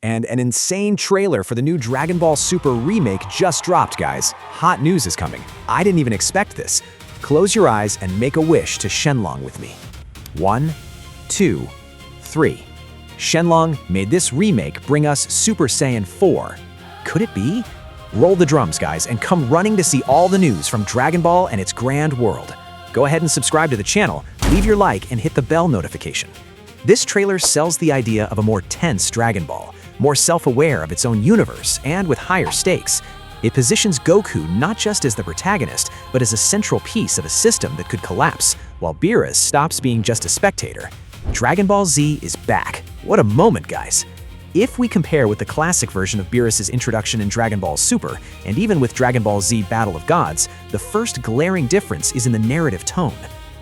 And an insane trailer for the new Dragon Ball Super remake just dropped, guys. Hot news is coming. I didn't even expect this. Close your eyes and make a wish to Shenlong with me. 1, 2, 3. Shenlong made this remake bring us Super Saiyan 4. Could it be? Roll the drums, guys, and come running to see all the news from Dragon Ball and its grand world. Go ahead and subscribe to the channel, leave your like, and hit the bell notification. This trailer sells the idea of a more tense Dragon Ball, more self-aware of its own universe, and with higher stakes. It positions Goku not just as the protagonist, but as a central piece of a system that could collapse, while Beerus stops being just a spectator. Dragon Ball Z is back. What a moment, guys! If we compare with the classic version of Beerus' introduction in Dragon Ball Super, and even with Dragon Ball Z Battle of Gods, the first glaring difference is in the narrative tone.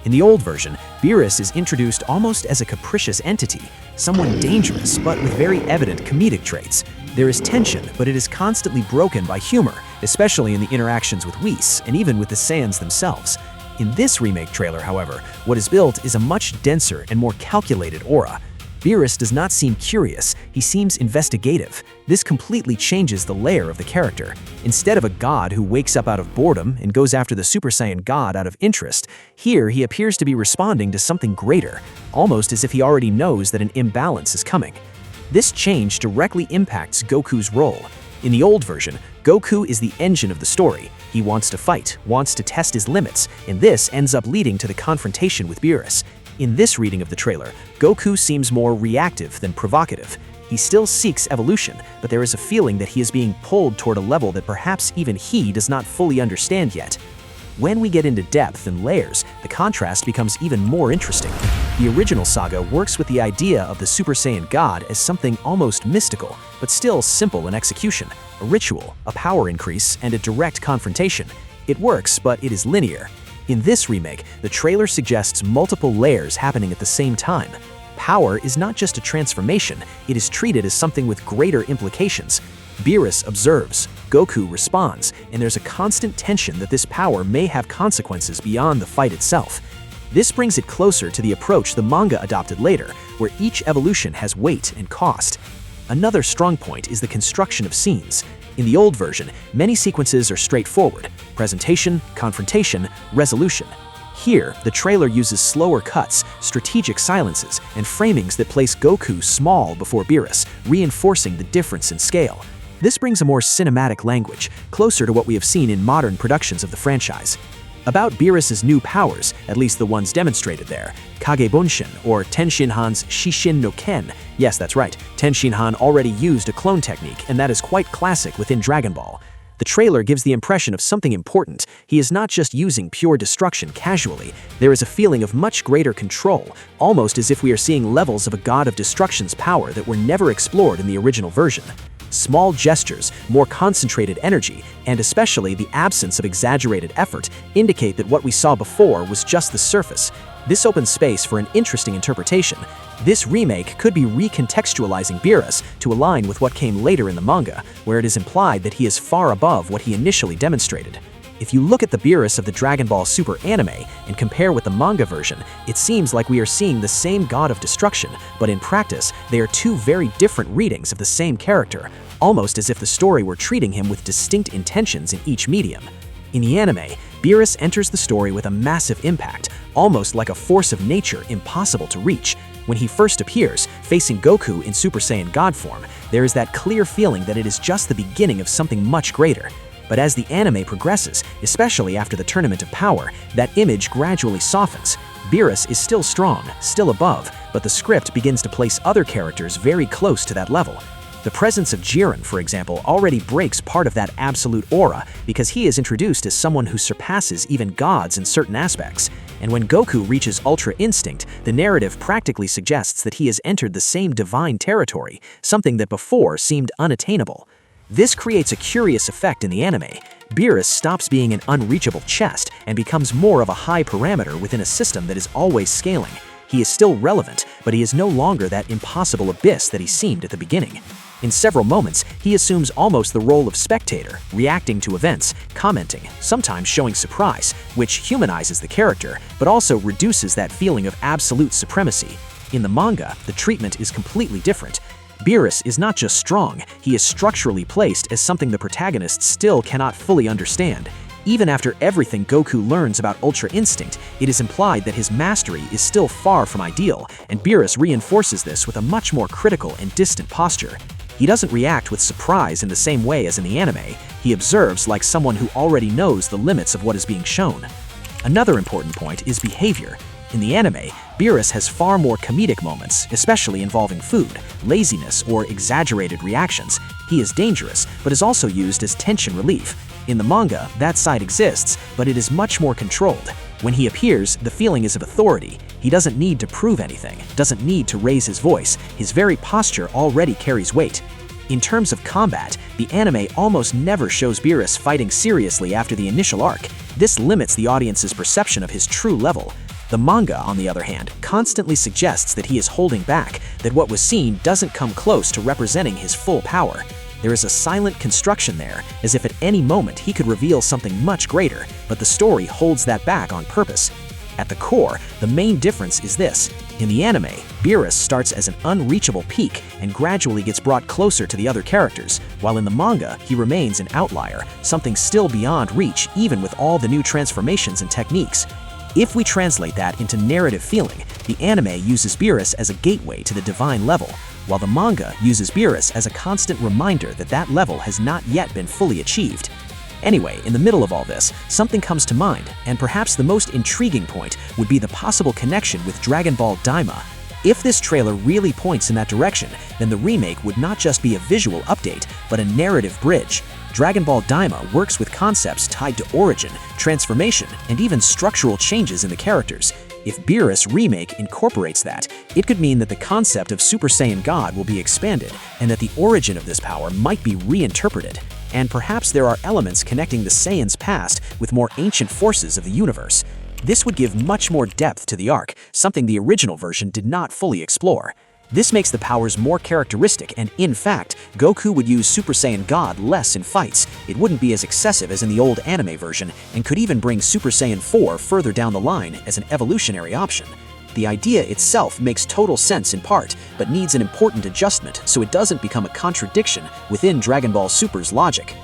In the old version, Beerus is introduced almost as a capricious entity, someone dangerous but with very evident comedic traits. There is tension, but it is constantly broken by humor, especially in the interactions with Whis and even with the Saiyans themselves. In this remake trailer, however, what is built is a much denser and more calculated aura. Beerus does not seem curious, he seems investigative. This completely changes the layer of the character. Instead of a god who wakes up out of boredom and goes after the Super Saiyan god out of interest, here he appears to be responding to something greater, almost as if he already knows that an imbalance is coming. This change directly impacts Goku's role. In the old version, Goku is the engine of the story. He wants to fight, wants to test his limits, and this ends up leading to the confrontation with Beerus. In this reading of the trailer, Goku seems more reactive than provocative. He still seeks evolution, but there is a feeling that he is being pulled toward a level that perhaps even he does not fully understand yet. When we get into depth and layers, the contrast becomes even more interesting. The original saga works with the idea of the Super Saiyan God as something almost mystical, but still simple in execution, a ritual, a power increase, and a direct confrontation. It works, but it is linear. In this remake, the trailer suggests multiple layers happening at the same time. Power is not just a transformation, it is treated as something with greater implications. Beerus observes, Goku responds, and there's a constant tension that this power may have consequences beyond the fight itself. This brings it closer to the approach the manga adopted later, where each evolution has weight and cost. Another strong point is the construction of scenes. In the old version, many sequences are straightforward: presentation, confrontation, resolution. Here, the trailer uses slower cuts, strategic silences, and framings that place Goku small before Beerus, reinforcing the difference in scale. This brings a more cinematic language, closer to what we have seen in modern productions of the franchise. About Beerus' new powers, at least the ones demonstrated there, Kagebonshin, or Tenshinhan's Shishin no Ken. Yes, that's right, Tenshinhan already used a clone technique, and that is quite classic within Dragon Ball. The trailer gives the impression of something important. He is not just using pure destruction casually. There is a feeling of much greater control, almost as if we are seeing levels of a god of destruction's power that were never explored in the original version. Small gestures, more concentrated energy, and especially the absence of exaggerated effort indicate that what we saw before was just the surface. This opens space for an interesting interpretation. This remake could be recontextualizing Beerus to align with what came later in the manga, where it is implied that he is far above what he initially demonstrated. If you look at the Beerus of the Dragon Ball Super anime and compare with the manga version, it seems like we are seeing the same god of destruction, but in practice, they are two very different readings of the same character, almost as if the story were treating him with distinct intentions in each medium. In the anime, Beerus enters the story with a massive impact, almost like a force of nature impossible to reach. When he first appears, facing Goku in Super Saiyan God form, there is that clear feeling that it is just the beginning of something much greater. But as the anime progresses, especially after the Tournament of Power, that image gradually softens. Beerus is still strong, still above, but the script begins to place other characters very close to that level. The presence of Jiren, for example, already breaks part of that absolute aura because he is introduced as someone who surpasses even gods in certain aspects. And when Goku reaches Ultra Instinct, the narrative practically suggests that he has entered the same divine territory, something that before seemed unattainable. This creates a curious effect in the anime. Beerus stops being an unreachable chest and becomes more of a high parameter within a system that is always scaling. He is still relevant, but he is no longer that impossible abyss that he seemed at the beginning. In several moments, he assumes almost the role of spectator, reacting to events, commenting, sometimes showing surprise, which humanizes the character, but also reduces that feeling of absolute supremacy. In the manga, the treatment is completely different. Beerus is not just strong, he is structurally placed as something the protagonist still cannot fully understand. Even after everything Goku learns about Ultra Instinct, it is implied that his mastery is still far from ideal, and Beerus reinforces this with a much more critical and distant posture. He doesn't react with surprise in the same way as in the anime, he observes like someone who already knows the limits of what is being shown. Another important point is behavior. In the anime, Beerus has far more comedic moments, especially involving food, laziness, or exaggerated reactions. He is dangerous, but is also used as tension relief. In the manga, that side exists, but it is much more controlled. When he appears, the feeling is of authority. He doesn't need to prove anything, doesn't need to raise his voice. His very posture already carries weight. In terms of combat, the anime almost never shows Beerus fighting seriously after the initial arc. This limits the audience's perception of his true level. The manga, on the other hand, constantly suggests that he is holding back, that what was seen doesn't come close to representing his full power. There is a silent construction there, as if at any moment he could reveal something much greater, but the story holds that back on purpose. At the core, the main difference is this. In the anime, Beerus starts as an unreachable peak and gradually gets brought closer to the other characters, while in the manga, he remains an outlier, something still beyond reach even with all the new transformations and techniques. If we translate that into narrative feeling, the anime uses Beerus as a gateway to the divine level, while the manga uses Beerus as a constant reminder that that level has not yet been fully achieved. Anyway, in the middle of all this, something comes to mind, and perhaps the most intriguing point would be the possible connection with Dragon Ball Daima. If this trailer really points in that direction, then the remake would not just be a visual update, but a narrative bridge. Dragon Ball Daima works with concepts tied to origin, transformation, and even structural changes in the characters. If Beerus Remake incorporates that, it could mean that the concept of Super Saiyan God will be expanded, and that the origin of this power might be reinterpreted. And perhaps there are elements connecting the Saiyan's past with more ancient forces of the universe. This would give much more depth to the arc, something the original version did not fully explore. This makes the powers more characteristic, and in fact, Goku would use Super Saiyan God less in fights. It wouldn't be as excessive as in the old anime version, and could even bring Super Saiyan 4 further down the line as an evolutionary option. The idea itself makes total sense in part, but needs an important adjustment so it doesn't become a contradiction within Dragon Ball Super's logic.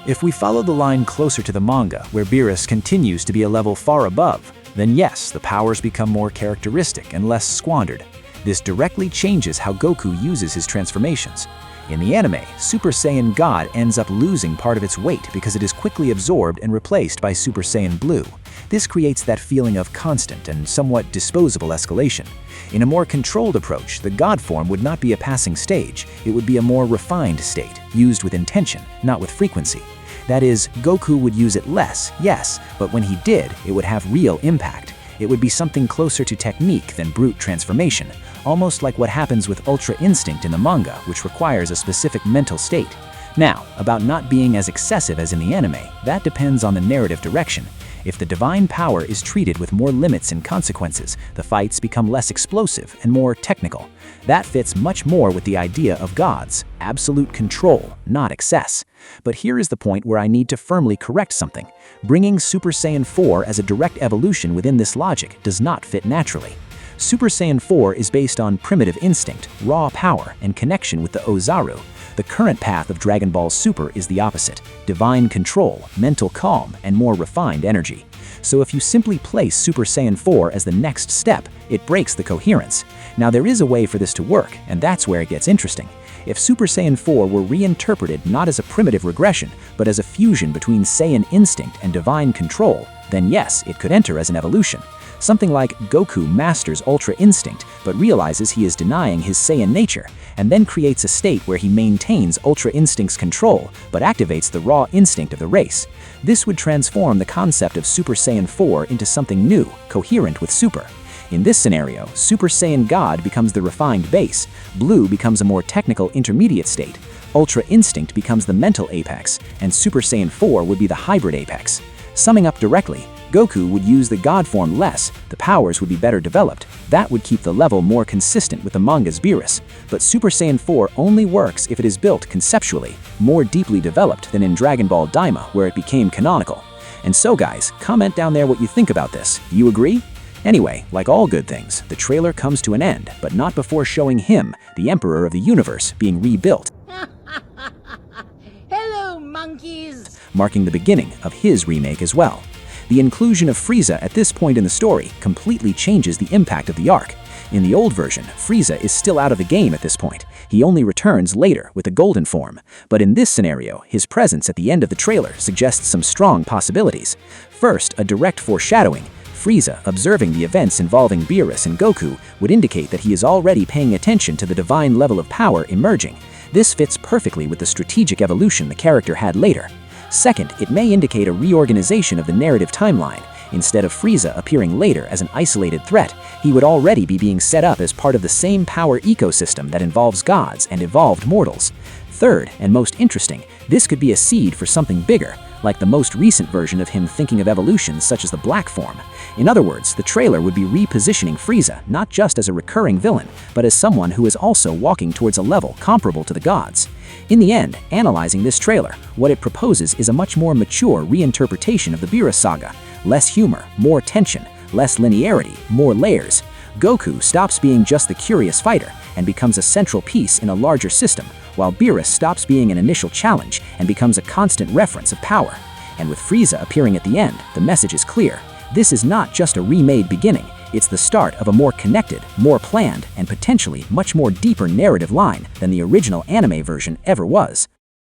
If we follow the line closer to the manga, where Beerus continues to be a level far above, then yes, the powers become more characteristic and less squandered. This directly changes how Goku uses his transformations. In the anime, Super Saiyan God ends up losing part of its weight because it is quickly absorbed and replaced by Super Saiyan Blue. This creates that feeling of constant and somewhat disposable escalation. In a more controlled approach, the God form would not be a passing stage, it would be a more refined state, used with intention, not with frequency. That is, Goku would use it less, yes, but when he did, it would have real impact. It would be something closer to technique than brute transformation, almost like what happens with Ultra Instinct in the manga, which requires a specific mental state. Now, about not being as excessive as in the anime, that depends on the narrative direction. If the divine power is treated with more limits and consequences, the fights become less explosive and more technical. That fits much more with the idea of gods, absolute control, not excess. But here is the point where I need to firmly correct something. Bringing Super Saiyan 4 as a direct evolution within this logic does not fit naturally. Super Saiyan 4 is based on primitive instinct, raw power, and connection with the Ozaru. The current path of Dragon Ball Super is the opposite: divine control, mental calm, and more refined energy. So if you simply place Super Saiyan 4 as the next step, it breaks the coherence. Now there is a way for this to work, and that's where it gets interesting. If Super Saiyan 4 were reinterpreted not as a primitive regression, but as a fusion between Saiyan instinct and divine control, then yes, it could enter as an evolution. Something like Goku masters Ultra Instinct, but realizes he is denying his Saiyan nature, and then creates a state where he maintains Ultra Instinct's control, but activates the raw instinct of the race. This would transform the concept of Super Saiyan 4 into something new, coherent with Super. In this scenario, Super Saiyan God becomes the refined base, Blue becomes a more technical intermediate state, Ultra Instinct becomes the mental apex, and Super Saiyan 4 would be the hybrid apex. Summing up directly, Goku would use the God form less, the powers would be better developed. That would keep the level more consistent with the manga's Beerus. But Super Saiyan 4 only works if it is built conceptually, more deeply developed than in Dragon Ball Daima, where it became canonical. And so guys, comment down there what you think about this. Do you agree? Anyway, like all good things, the trailer comes to an end, but not before showing him, the Emperor of the Universe, being rebuilt, Hello, monkeys! marking the beginning of his remake as well. The inclusion of Frieza at this point in the story completely changes the impact of the arc. In the old version, Frieza is still out of the game at this point. He only returns later with the golden form. But in this scenario, his presence at the end of the trailer suggests some strong possibilities. First, a direct foreshadowing. Frieza, observing the events involving Beerus and Goku, would indicate that he is already paying attention to the divine level of power emerging. This fits perfectly with the strategic evolution the character had later. Second, it may indicate a reorganization of the narrative timeline. Instead of Frieza appearing later as an isolated threat, he would already be being set up as part of the same power ecosystem that involves gods and evolved mortals. Third, and most interesting, this could be a seed for something bigger, like the most recent version of him thinking of evolutions such as the Black Form. In other words, the trailer would be repositioning Frieza not just as a recurring villain, but as someone who is also walking towards a level comparable to the gods. In the end, analyzing this trailer, what it proposes is a much more mature reinterpretation of the Beerus saga. Less humor, more tension, less linearity, more layers. Goku stops being just the curious fighter and becomes a central piece in a larger system, while Beerus stops being an initial challenge and becomes a constant reference of power. And with Frieza appearing at the end, the message is clear. This is not just a remade beginning, it's the start of a more connected, more planned, and potentially much more deeper narrative line than the original anime version ever was.